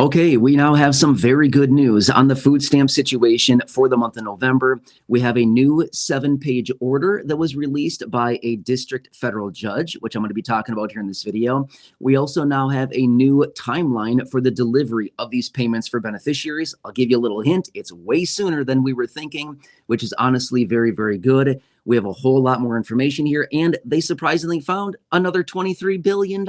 Okay, we now have some very good news on the food stamp situation for the month of November. We have a new 7-page order that was released by a district federal judge, which I'm going to be talking about here in this video. We also now have a new timeline for the delivery of these payments for beneficiaries. I'll give you a little hint. It's way sooner than we were thinking, which is honestly very, very good. We have a whole lot more information here, and they surprisingly found another $23 billion,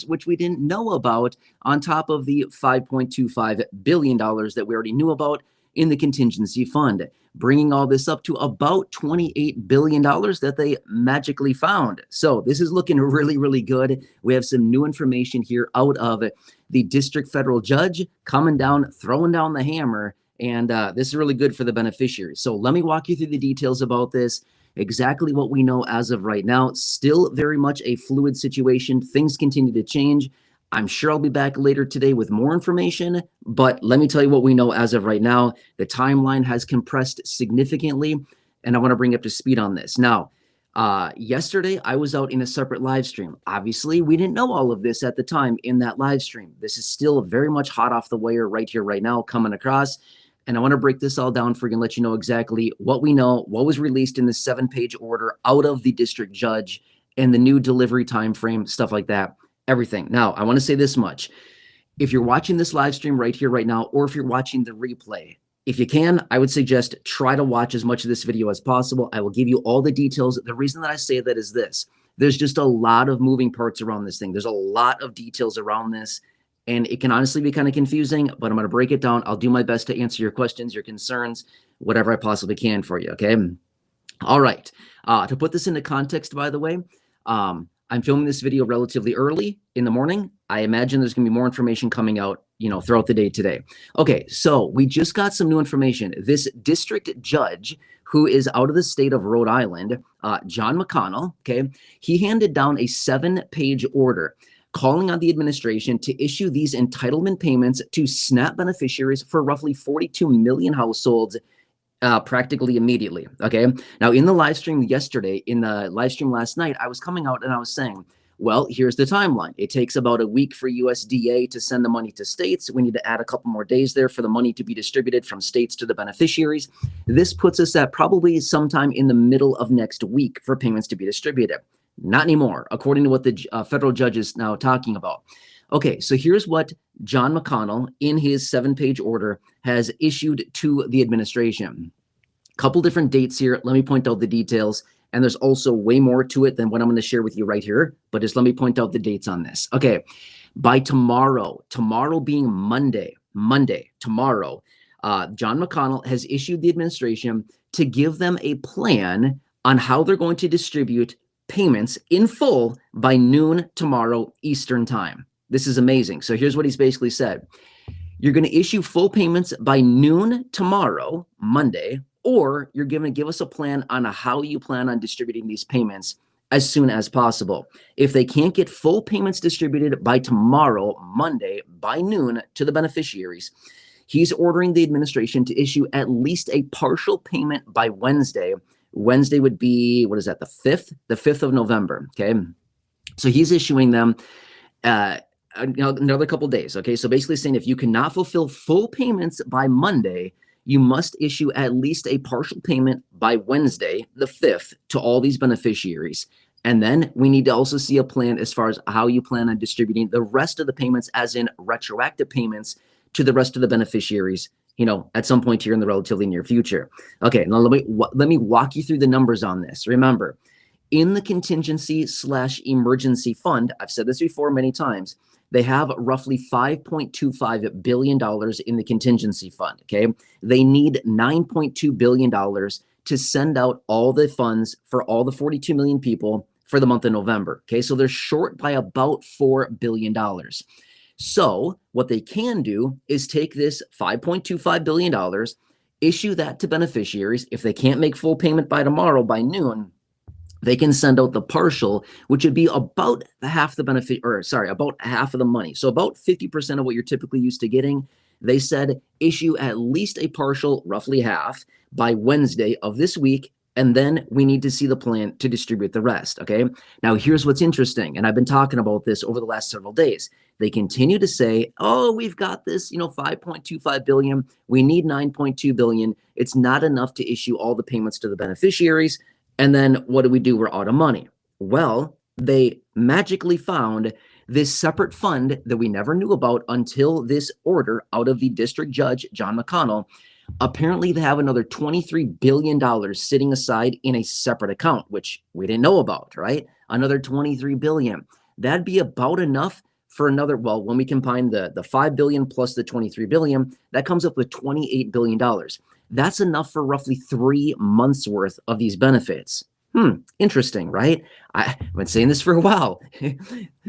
which we didn't know about, on top of the $5.25 billion that we already knew about in the contingency fund, bringing all this up to about $28 billion that they magically found. So this is looking really, really good. We have some new information here out of the district federal judge coming down, throwing down the hammer, and this is really good for the beneficiaries. So let me walk you through the details about this. Exactly what we know as of right now. Still very much a fluid situation. Things continue to change. I'm sure I'll be back later today with more information, but let me tell you what we know as of right now. The timeline has compressed significantly, and I want to bring you up to speed on this. Now, yesterday I was out in a separate live stream. Obviously, we didn't know all of this at the time in that live stream. This is still very much hot off the wire right here, right now, coming across. And I want to break this all down for you and let you know exactly what we know, what was released in the 7-page order out of the district judge, and the new delivery time frame, stuff like that, everything. Now, I want to say this much. If you're watching this live stream right here, right now, or if you're watching the replay, if you can, I would suggest try to watch as much of this video as possible. I will give you all the details. The reason that I say that is this. There's just a lot of moving parts around this thing. There's a lot of details around this. And it can honestly be kind of confusing, but I'm going to break it down. I'll do my best to answer your questions, your concerns, whatever I possibly can for you, okay? All right. To put this into context, by the way, I'm filming this video relatively early in the morning. I imagine there's going to be more information coming out, throughout the day today. Okay, so we just got some new information. This district judge, who is out of the state of Rhode Island, John McConnell, okay, he handed down a 7-page order calling on the administration to issue these entitlement payments to SNAP beneficiaries for roughly 42 million households practically immediately, okay? Now, in the live stream yesterday, in the live stream last night, I was coming out and I was saying, well, here's the timeline. It takes about a week for USDA to send the money to states. We need to add a couple more days there for the money to be distributed from states to the beneficiaries. This puts us at probably sometime in the middle of next week for payments to be distributed. Not anymore, according to what the federal judge is now talking about. Okay, so here's what John McConnell, in his 7-page order, has issued to the administration. A couple different dates here. Let me point out the details. And there's also way more to it than what I'm going to share with you right here. But just let me point out the dates on this. Okay, by tomorrow being Monday, tomorrow, John McConnell has issued the administration to give them a plan on how they're going to distribute payments in full by noon tomorrow Eastern time. This is amazing. So here's what he's basically said. You're going to issue full payments by noon tomorrow, Monday, or you're going to give us a plan on how you plan on distributing these payments as soon as possible. If they can't get full payments distributed by tomorrow, Monday, by noon to the beneficiaries, he's ordering the administration to issue at least a partial payment by Wednesday. Wednesday would be, what is that, the 5th? The 5th of November, okay? So he's issuing them another couple days, okay? So basically saying if you cannot fulfill full payments by Monday, you must issue at least a partial payment by Wednesday, the 5th, to all these beneficiaries. And then we need to also see a plan as far as how you plan on distributing the rest of the payments, as in retroactive payments, to the rest of the beneficiaries, at some point here in the relatively near future. Okay, now let me walk you through the numbers on this. Remember, in the contingency/emergency fund, I've said this before many times, they have roughly $5.25 billion in the contingency fund, okay? They need $9.2 billion to send out all the funds for all the 42 million people for the month of November, okay? So they're short by about $4 billion. So what they can do is take this $5.25 billion, issue that to beneficiaries. If they can't make full payment by tomorrow, by noon, they can send out the partial, which would be about half the benefit, about half of the money. So about 50% of what you're typically used to getting. They said issue at least a partial, roughly half, by Wednesday of this week, And then we need to see the plan to distribute the rest. Okay. Now, here's what's interesting. And I've been talking about this over the last several days. They continue to say, oh, we've got this, 5.25 billion. We need 9.2 billion. It's not enough to issue all the payments to the beneficiaries. And then what do? We're out of money. Well, they magically found this separate fund that we never knew about until this order out of the district judge, John McConnell. Apparently, they have another $23 billion sitting aside in a separate account, which we didn't know about, right? Another $23 billion. That'd be about enough for another, well, when we combine the $5 billion plus the $23 billion, that comes up with $28 billion. That's enough for roughly 3 months worth of these benefits. Interesting, right? I've been saying this for a while.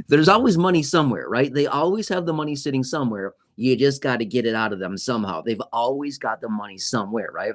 There's always money somewhere, right? They always have the money sitting somewhere. You just got to get it out of them somehow. They've always got the money somewhere, right?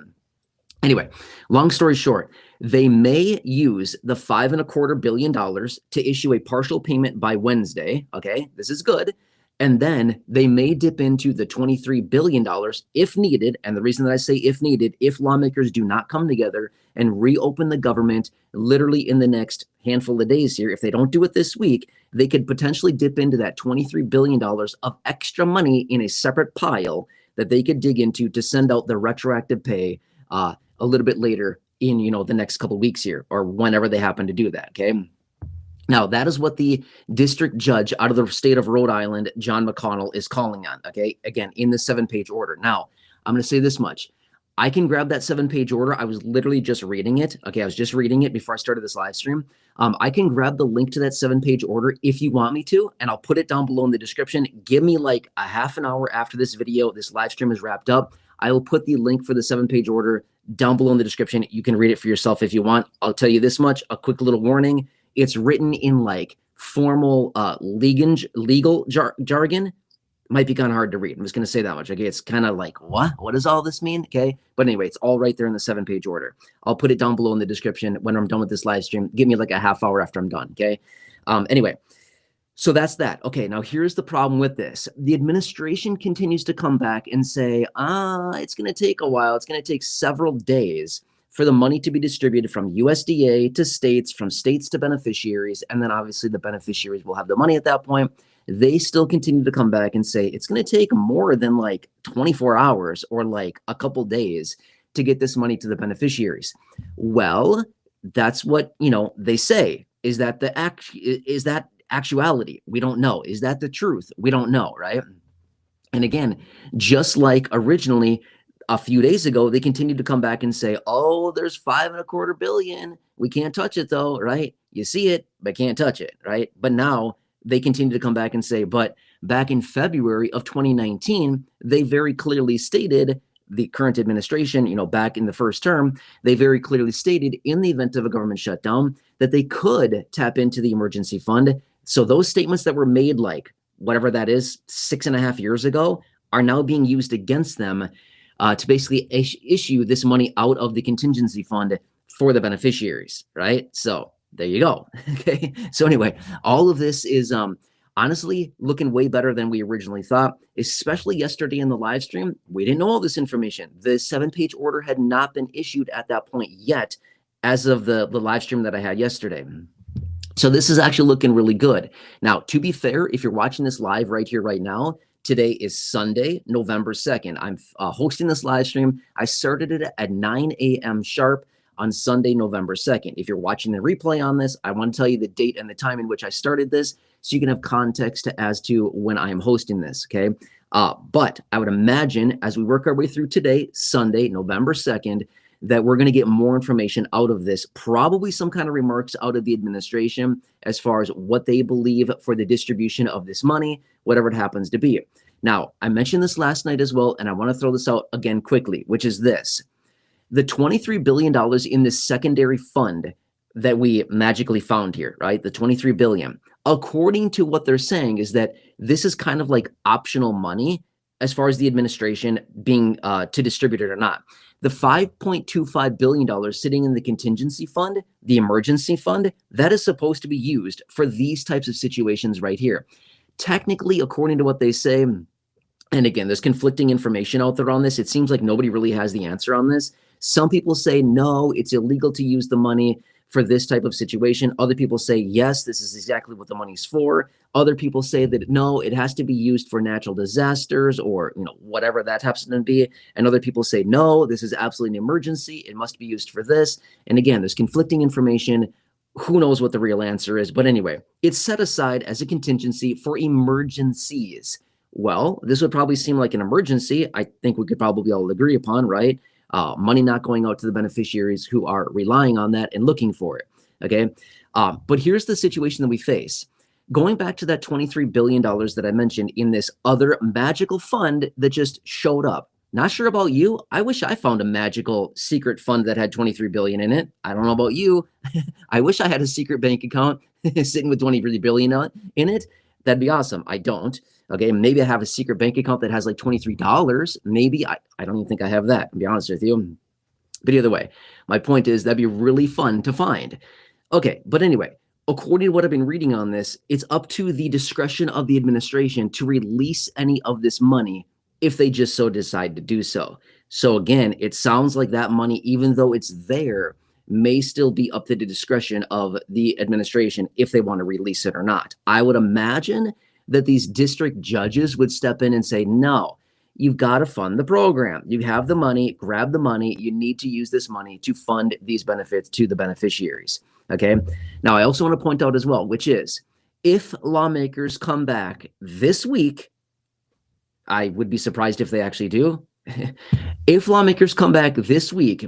Anyway, long story short, they may use the $5.25 billion to issue a partial payment by Wednesday. Okay, this is good. And then they may dip into the $23 billion if needed. And the reason that I say if needed, if lawmakers do not come together and reopen the government literally in the next handful of days here, if they don't do it this week, they could potentially dip into that $23 billion of extra money in a separate pile that they could dig into to send out the retroactive pay a little bit later in, the next couple of weeks here, or whenever they happen to do that. Okay. Now, that is what the district judge out of the state of Rhode Island, John McConnell, is calling on, okay? Again, in the 7-page order. Now, I'm going to say this much. I can grab that 7-page order. I was literally just reading it. Okay, I was just reading it before I started this live stream. I can grab the link to that 7-page order if you want me to, and I'll put it down below in the description. Give me like a half an hour after this video, this live stream is wrapped up. I will put the link for the 7-page order down below in the description. You can read it for yourself if you want. I'll tell you this much, a quick little warning. It's written in like formal legal jargon. Might be kind of hard to read. I'm just going to say that much. Okay. It's kind of like, what does all this mean? Okay. But anyway, it's all right there in the 7-page order. I'll put it down below in the description when I'm done with this live stream. Give me like a half hour after I'm done. Okay. Anyway, so that's that. Okay. Now here's the problem with this. The administration continues to come back and say, it's going to take a while. It's going to take several days for the money to be distributed from USDA to states, from states to beneficiaries. And then obviously the beneficiaries will have the money at that point. They still continue to come back and say it's going to take more than like 24 hours or like a couple days to get this money to the beneficiaries. Well, that's what, they say. Is that actuality? We don't know. Is that the truth? We don't know, right? And again, just like originally, a few days ago, they continued to come back and say, oh, there's $5.25 billion. We can't touch it though, right? You see it, but can't touch it, right? But now they continue to come back and say, but back in February of 2019, they very clearly stated, the current administration, back in the first term, they very clearly stated in the event of a government shutdown that they could tap into the emergency fund. So those statements that were made, like whatever that is, 6.5 years ago, are now being used against them to basically issue this money out of the contingency fund for the beneficiaries, right? So there you go. Okay. So anyway, all of this is honestly looking way better than we originally thought, especially yesterday in the live stream. We didn't know all this information. The 7-page order had not been issued at that point yet as of the live stream that I had yesterday. So this is actually looking really good. Now, to be fair, if you're watching this live right here, right now, today is Sunday, November 2nd. I'm hosting this live stream. I started it at 9 a.m. sharp on Sunday, November 2nd. If you're watching the replay on this, I want to tell you the date and the time in which I started this so you can have context as to when I am hosting this, okay? But I would imagine as we work our way through today, Sunday, November 2nd, that we're going to get more information out of this, probably some kind of remarks out of the administration as far as what they believe for the distribution of this money, whatever it happens to be. Now, I mentioned this last night as well, and I want to throw this out again quickly, which is this. The $23 billion in this secondary fund that we magically found here, right? The $23 billion, according to what they're saying, is that this is kind of like optional money as far as the administration being to distribute it or not. The $5.25 billion sitting in the contingency fund, the emergency fund, that is supposed to be used for these types of situations right here. Technically, according to what they say, And again, there's conflicting information out there on this. It seems like nobody really has the answer on this. Some people say, no, it's illegal to use the money for this type of situation. Other people say, yes, this is exactly what the money's for. Other people say that, no, it has to be used for natural disasters or, whatever that happens to be. And other people say, no, this is absolutely an emergency. It must be used for this. And again, there's conflicting information. Who knows what the real answer is? But anyway, it's set aside as a contingency for emergencies. Well, this would probably seem like an emergency. I think we could probably all agree upon, right? Money not going out to the beneficiaries who are relying on that and looking for it, okay? But here's the situation that we face. Going back to that $23 billion that I mentioned in this other magical fund that just showed up. Not sure about you. I wish I found a magical secret fund that had 23 billion in it. I don't know about you. I wish I had a secret bank account sitting with 23 billion in it. That'd be awesome. I don't. Okay, maybe I have a secret bank account that has like $23. Maybe I don't even think I have that, to be honest with you. But either way, my point is that'd be really fun to find. Okay, but anyway, according to what I've been reading on this, it's up to the discretion of the administration to release any of this money if they just so decide to do so. So again, it sounds like that money, even though it's there, may still be up to the discretion of the administration if they want to release it or not. I would imagine that these district judges would step in and say, no, you've got to fund the program. You have the money, grab the money. You need to use this money to fund these benefits to the beneficiaries. Okay. Now, I also want to point out as well, which is if lawmakers come back this week, I would be surprised if they actually do. If lawmakers come back this week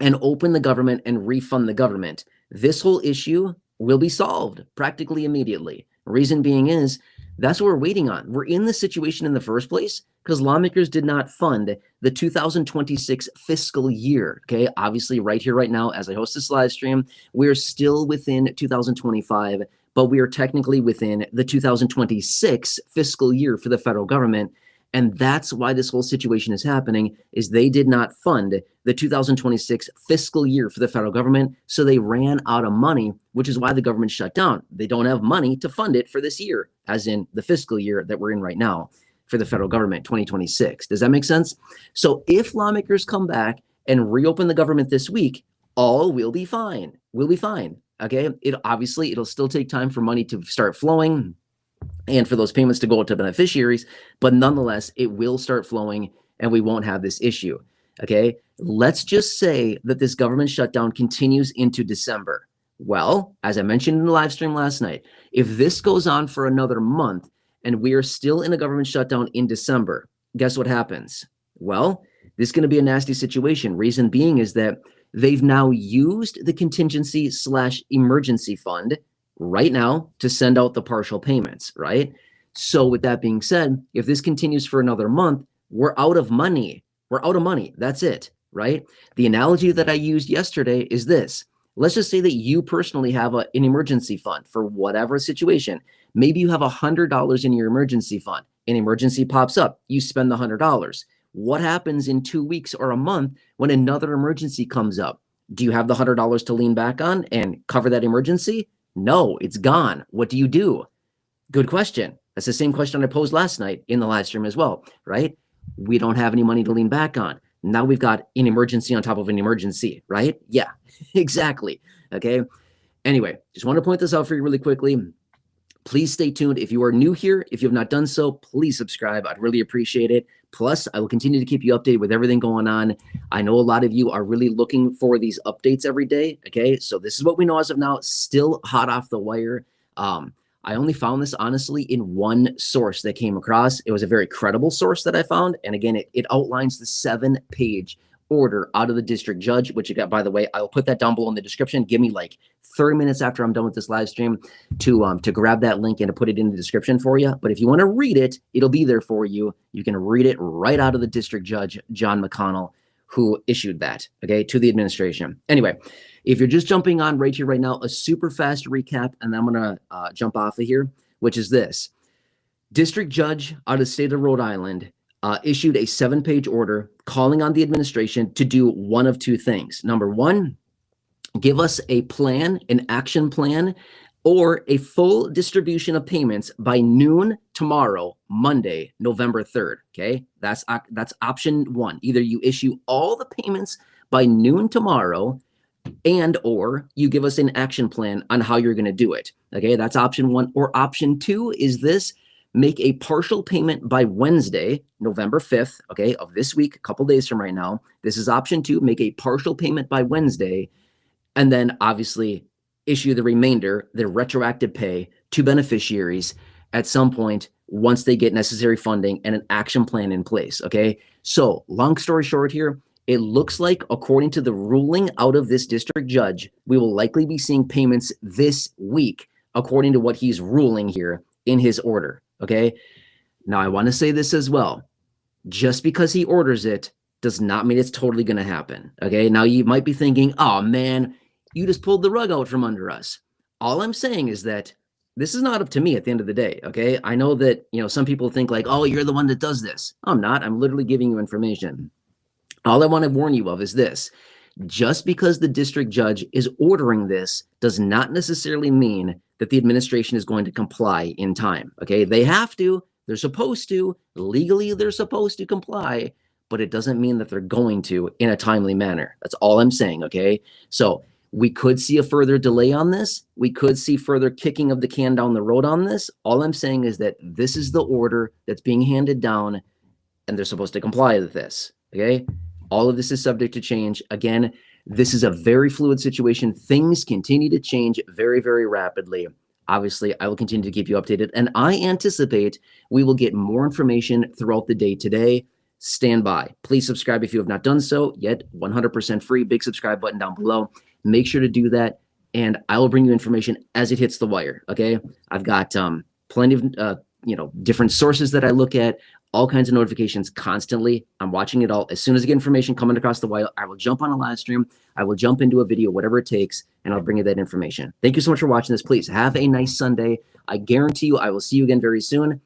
and open the government and refund the government, this whole issue will be solved practically immediately. Reason being is that's what we're waiting on. We're in the situation in the first place because lawmakers did not fund the 2026 fiscal year. Okay, obviously right here, right now, as I host this live stream, we're still within 2025, but we are technically within the 2026 fiscal year for the federal government. And that's why this whole situation is happening, is they did not fund the 2026 fiscal year for the federal government. So they ran out of money, which is why the government shut down. They don't have money to fund it for this year, as in the fiscal year that we're in right now for the federal government, 2026. Does that make sense? So if lawmakers come back and reopen the government this week, all will be fine. We'll be fine. Okay. It'll still take time for money to start flowing and for those payments to go to beneficiaries, but nonetheless, it will start flowing and we won't have this issue. Okay, let's just say that this government shutdown continues into December. Well, as I mentioned in the live stream last night, if this goes on for another month and we are still in a government shutdown in December, guess what happens? Well, this is going to be a nasty situation. Reason being is that they've now used the contingency/emergency fund right now to send out the partial payments, right? So with that being said, if this continues for another month, we're out of money. We're out of money. That's it, right? The analogy that I used yesterday is this. Let's just say that you personally have an emergency fund for whatever situation. Maybe you have $100 in your emergency fund. An emergency pops up. You spend the $100. What happens in 2 weeks or a month when another emergency comes up? Do you have the $100 to lean back on and cover that emergency? No, it's gone. What do you do? Good question. That's the same question I posed last night in the live stream as well, right? We don't have any money to lean back on. Now we've got an emergency on top of an emergency, right? Yeah, exactly. Okay. Anyway, just want to point this out for you really quickly. Please stay tuned. If you are new here, if you have not done so, please subscribe. I'd really appreciate it. Plus, I will continue to keep you updated with everything going on. I know a lot of you are really looking for these updates every day. Okay, so this is what we know as of now. Still hot off the wire. I only found this honestly in one source that came across. It was a very credible source that I found. And again, it outlines the 7-page order out of the district judge, which you got, by the way, I'll put that down below in the description. Give me like 30 minutes after I'm done with this live stream to grab that link and to put it in the description for you. But if you want to read it, it'll be there for you. You can read it right out of the district judge, John McConnell, who issued that, okay, to the administration. Anyway, if you're just jumping on right here, right now, a super fast recap, and then I'm going to jump off of here, which is this. District judge out of the state of Rhode Island issued a 7-page order calling on the administration to do one of two things. Number one, give us a plan, an action plan or a full distribution of payments by noon tomorrow, Monday, November 3rd. Okay, that's option one. Either you issue all the payments by noon tomorrow, and or you give us an action plan on how you're going to do it. Okay, that's option one. Or option two is this: make a partial payment by Wednesday, November 5th, okay, of this week, a couple days from right now. This is option two: make a partial payment by Wednesday, and then obviously issue the remainder, the retroactive pay, to beneficiaries at some point once they get necessary funding and an action plan in place. Okay, so long story short here, it looks like, according to the ruling out of this district judge, we will likely be seeing payments this week, according to what he's ruling here in his order. Okay, now I want to say this as well: just because he orders it does not mean it's totally going to happen. Okay, now you might be thinking, oh man, you just pulled the rug out from under us. All I'm saying is that this is not up to me at the end of the day. Okay, I know that, you know, some people think like, oh, you're the one that does this. I'm not. I'm literally giving you information. All I want to warn you of is this: just because the district judge is ordering this does not necessarily mean that the administration is going to comply in time. Okay, they have to. They're supposed to. Legally, they're supposed to comply, but it doesn't mean that they're going to in a timely manner. That's all I'm saying. Okay, so we could see a further delay on this. We could see further kicking of the can down the road on this. All I'm saying is that this is the order that's being handed down, and they're supposed to comply with this. Okay, all of this is subject to change. Again, this is a very fluid situation. Things continue to change very, very rapidly. Obviously, I will continue to keep you updated, and I anticipate we will get more information throughout the day today. Stand by. Please subscribe if you have not done so yet. 100% free. Big subscribe button down below. Make sure to do that, and I will bring you information as it hits the wire. Okay, I've got plenty of different sources that I look at, all kinds of notifications constantly. I'm watching it all. As soon as I get information coming across the wire, I will jump on a live stream. I will jump into a video, whatever it takes, and I'll bring you that information. Thank you so much for watching this. Please have a nice Sunday. I guarantee you I will see you again very soon.